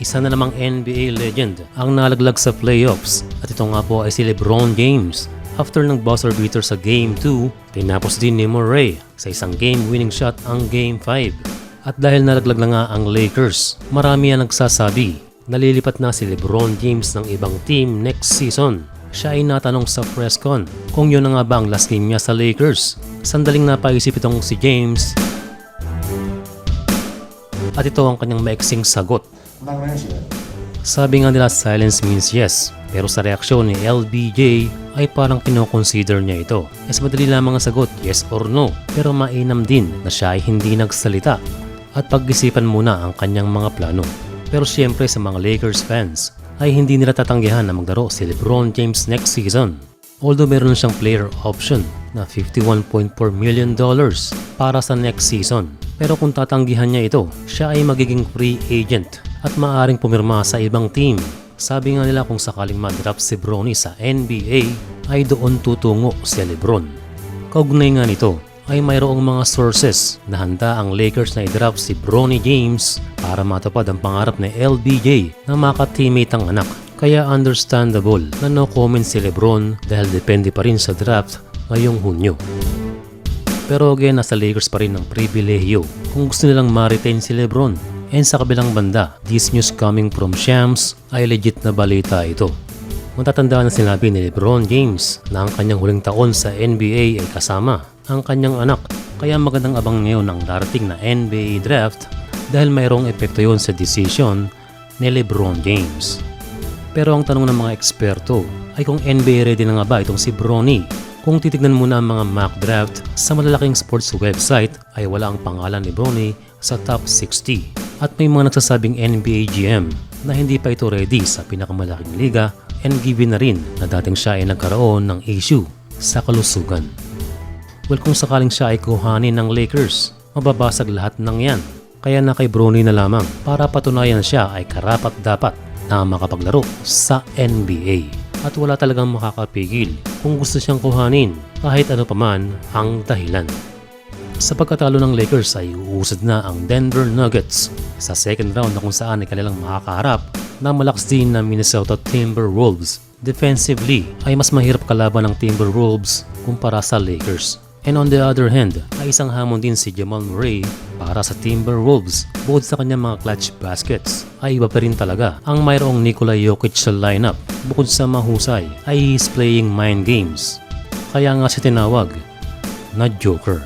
isa na namang NBA legend ang nalaglag sa playoffs at ito nga po ay si LeBron James. After ng buzzer beater sa Game 2, tinapos din ni Murray sa isang game-winning shot ang Game 5. At dahil nalaglag na nga ang Lakers, marami ang nagsasabi nalilipat na si LeBron James ng ibang team next season. Siya ay natanong sa press con kung yun na nga ba ang last game niya sa Lakers. Sandaling napaisip itong si James at ito ang kanyang maiksing sagot. Sabi nga nila silence means yes, pero sa reaksyon ni LBJ ay parang kinoconsider niya ito. Mas madali lamang ang sagot yes or no, pero mainam din na siya ay hindi nagsalita at pag-isipan muna ang kanyang mga plano. Pero siyempre sa mga Lakers fans ay hindi nila tatanggihan na maglaro si LeBron James next season. Although meron siyang player option na $51.4 million para sa next season. Pero kung tatanggihan niya ito, siya ay magiging free agent at maaaring pumirma sa ibang team. Sabi nga nila kung sakaling ma-draft si Bronny sa NBA ay doon tutungo si LeBron. Kaugnay nga nito ay mayroong mga sources na handa ang Lakers na i-draft si Bronny James para matupad ang pangarap ni LBJ na maka-teammate ang anak. Kaya understandable na no comment si LeBron dahil depende pa rin sa draft ngayong Hunyo. Pero again, nasa Lakers pa rin ang pribilehyo kung gusto nilang ma-retain si LeBron. And sa kabilang banda, this news coming from Shams ay legit na balita ito. Matatandaan na sinabi ni LeBron James na ang kanyang huling taon sa NBA ay kasama ang kanyang anak. Kaya magandang abang ngayon ang darating na NBA draft dahil mayroong epekto yon sa decision ni LeBron James. Pero ang tanong ng mga eksperto ay kung NBA ready na nga ba itong si Bronny. Kung titignan muna ang mga mock draft sa malalaking sports website ay wala ang pangalan ni Bronny sa top 60. At may mga nagsasabing NBA GM na hindi pa ito ready sa pinakamalaking liga and given na rin na dating siya ay nagkaroon ng issue sa kalusugan. Well, kung sakaling siya ay kuhanin ng Lakers, mababasag lahat ng yan. Kaya na kay Bronny na lamang para patunayan siya ay karapat-dapat na makapaglaro sa NBA. At wala talagang makakapigil kung gusto siyang kuhanin kahit ano paman ang dahilan. Sa pagkatalo ng Lakers ay uusad na ang Denver Nuggets sa second round na kung saan ay kanilang makakaharap na malakas din na Minnesota Timberwolves. Defensively ay mas mahirap kalaban ng Timberwolves kumpara sa Lakers. And on the other hand, ay isang hamon din si Jamal Murray para sa Timberwolves. Bukod sa kanyang mga clutch baskets, ay iba pa rin talaga ang mayroong Nikola Jokic sa lineup. Bukod sa mahusay, ay he's playing mind games. Kaya nga siya tinawag na Joker.